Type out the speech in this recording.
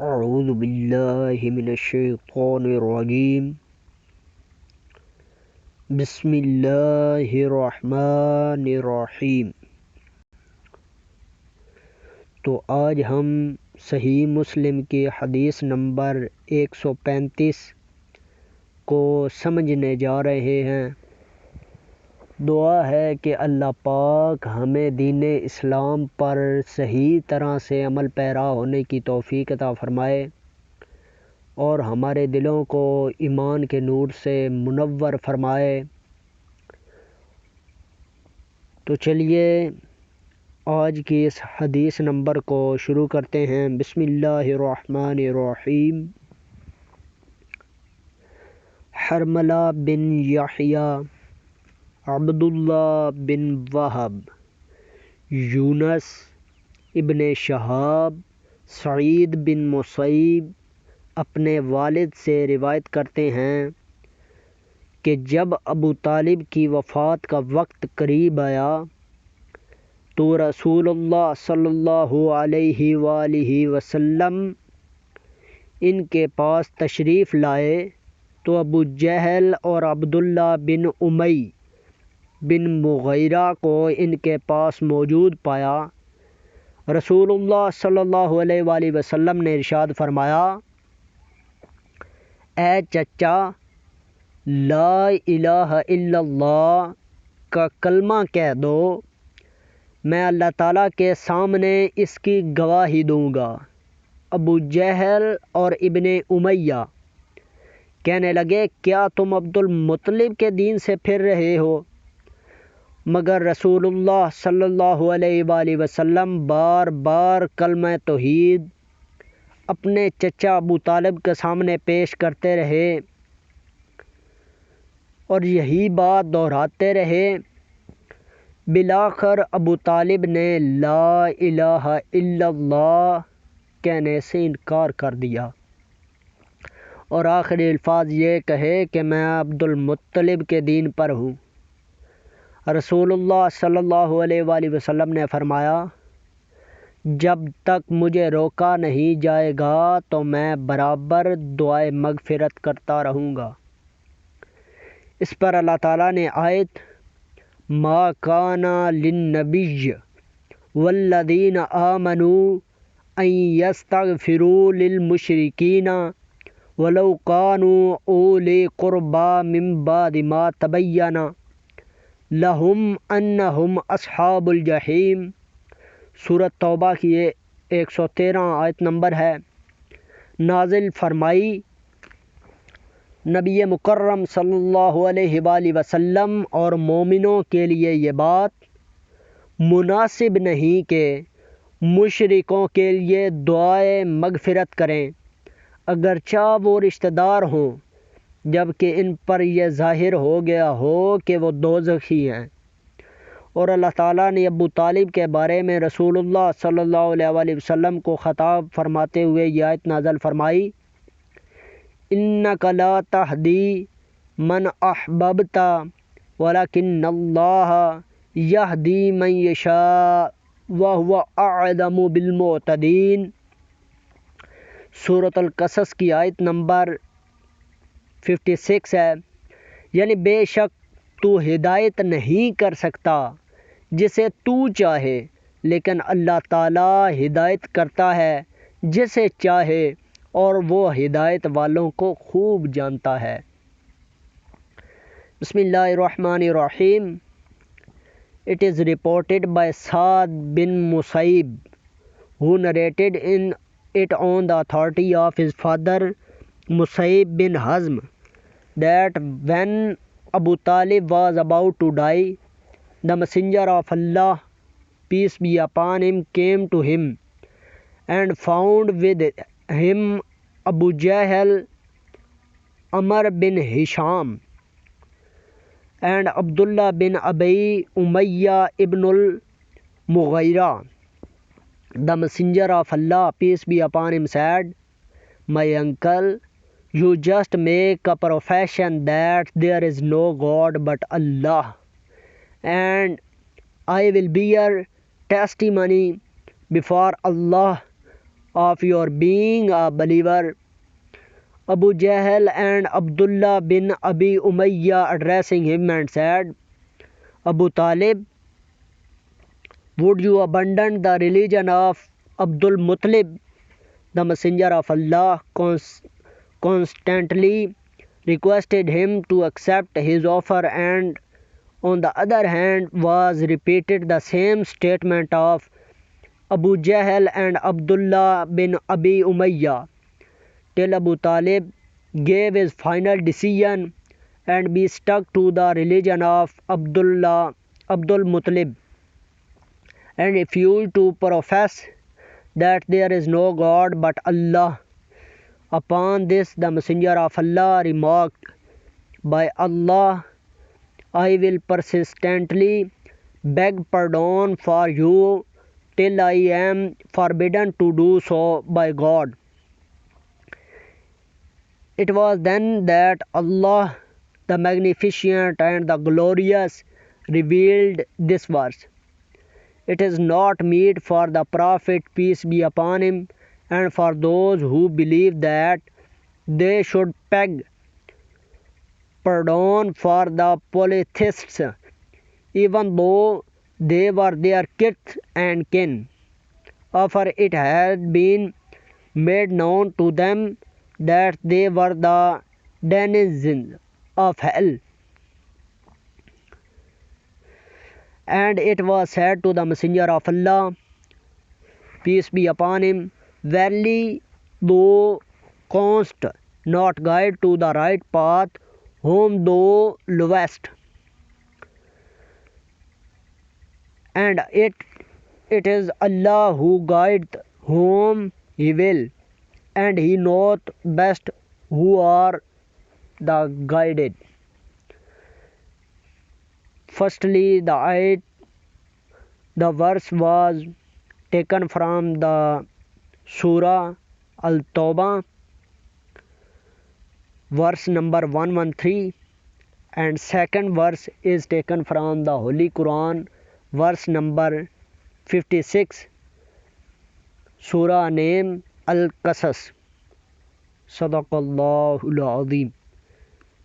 اعوذ باللہ من الشیطان الرجیم بسم اللہ الرحمن الرحیم۔ تو آج ہم صحیح مسلم کی حدیث نمبر 135 کو سمجھنے جا رہے ہیں۔ دعا ہے کہ اللہ پاک ہمیں دین اسلام پر صحیح طرح سے عمل پیرا ہونے کی توفیق عطا فرمائے اور ہمارے دلوں کو ایمان کے نور سے منور فرمائے۔ تو چلیے آج کی اس حدیث نمبر کو شروع کرتے ہیں۔ بسم اللہ الرحمن الرحیم۔ حرملہ بن یحییٰ، عبداللہ بن وہب، یونس ابن شہاب، سعید بن مسیب اپنے والد سے روایت کرتے ہیں کہ جب ابو طالب کی وفات کا وقت قریب آیا تو رسول اللہ صلی اللہ علیہ وآلہ وسلم ان کے پاس تشریف لائے تو ابو جہل اور عبداللہ بن امی بن مغیرہ کو ان کے پاس موجود پایا۔ رسول اللہ صلی اللہ علیہ وآلہ وسلم نے ارشاد فرمایا، اے چچا، لا الہ الا اللہ کا کلمہ کہہ دو، میں اللہ تعالیٰ کے سامنے اس کی گواہی دوں گا۔ ابو جہل اور ابن امیہ کہنے لگے، کیا تم عبد المطلب کے دین سے پھر رہے ہو؟ مگر رسول اللہ صلی اللہ علیہ وآلہ وسلم بار بار کلمہ توحید اپنے چچا ابو طالب کے سامنے پیش کرتے رہے اور یہی بات دہراتے رہے۔ بالآخر ابو طالب نے لا الہ الا اللہ کہنے سے انکار کر دیا اور آخری الفاظ یہ کہے کہ میں عبد المطلب کے دین پر ہوں۔ رسول اللہ صلی اللہ علیہ وآلہ وسلم نے فرمایا، جب تک مجھے روکا نہیں جائے گا تو میں برابر دعائے مغفرت کرتا رہوں گا۔ اس پر اللہ تعالیٰ نے آیت ما کان للنبی والذین آمنوا ان یستغفروا للمشرکین ولو کانوا اولی قربی من بعد ما تبین لہم انہم اصحاب الجحیم۔ سورۃ توبہ کی 113 آیت نمبر ہے۔ نازل فرمائی، نبی مکرم صلی اللہ علیہ وآلہ وسلم اور مومنوں کے لیے یہ بات مناسب نہیں کہ مشرکوں کے لیے دعائے مغفرت کریں اگرچہ وہ رشتہ دار ہوں، جبکہ ان پر یہ ظاہر ہو گیا ہو کہ وہ دوزخی ہیں۔ اور اللہ تعالیٰ نے ابو طالب کے بارے میں رسول اللہ صلی اللہ علیہ وآلہ وسلم کو خطاب فرماتے ہوئے یہ آیت نازل فرمائی، اِنَّكَ لَا تَهْدِي مَنْ أَحْبَبْتَ وَلَكِنَّ اللَّهَ يَهْدِي مَنْ يَشَاءُ وَهُوَ أَعْلَمُ بِالْمُهْتَدِينَ۔ سورۃ القصص کی آیت نمبر 56 ہے، یعنی بے شک تو ہدایت نہیں کر سکتا جسے تو چاہے، لیکن اللہ تعالیٰ ہدایت کرتا ہے جسے چاہے اور وہ ہدایت والوں کو خوب جانتا ہے۔ بسم اللہ الرحمن الرحیم۔ It is reported by Sa'd bin Musayyib, who narrated in it on the authority of his father Musayyib bin Hazm, that when Abu Talib was about to die, the messenger of Allah, peace be upon him, came to him and found with him Abu Jahl, Amr bin Hisham, and Abdullah bin Abi Umayyah ibn al-Mughira. The messenger of Allah, peace be upon him, said, my uncle, you just make a profession that there is no God but Allah, and I will bear testimony before Allah of your being a believer. Abu Jahl and Abdullah bin Abi Umayyah addressing him and said, Abu Talib, would you abandon the religion of Abdul Muttalib? The Messenger of Allah constantly requested him to accept his offer, and on the other hand was repeated the same statement of Abu Jahl and Abdullah bin Abi Umayyah till Abu Talib gave his final decision and be stuck to the religion of Abdul Muttalib and refused to profess that there is no God but Allah. Upon this the Messenger of Allah remarked, by Allah, I will persistently beg pardon for you till I am forbidden to do so by God. It was then that Allah, the Magnificent and the Glorious, revealed this verse. It is not meet for the Prophet, peace be upon him, and for those who believe that they should beg pardon for the polytheists, even though they were their kith and kin, for it had been made known to them that they were the denizens of hell. And it was said to the Messenger of Allah, peace be upon him, verily thou canst not guide to the right path whom thou lovest, and it is Allah who guideth whom he will, and he knoweth best who are the guided. Firstly, the verse was taken from the Surah Al-Tawbah, verse number 113, and second verse is taken from the Holy Quran, verse number 56, Surah name Al-Qasas. Sadaqallahul Azim.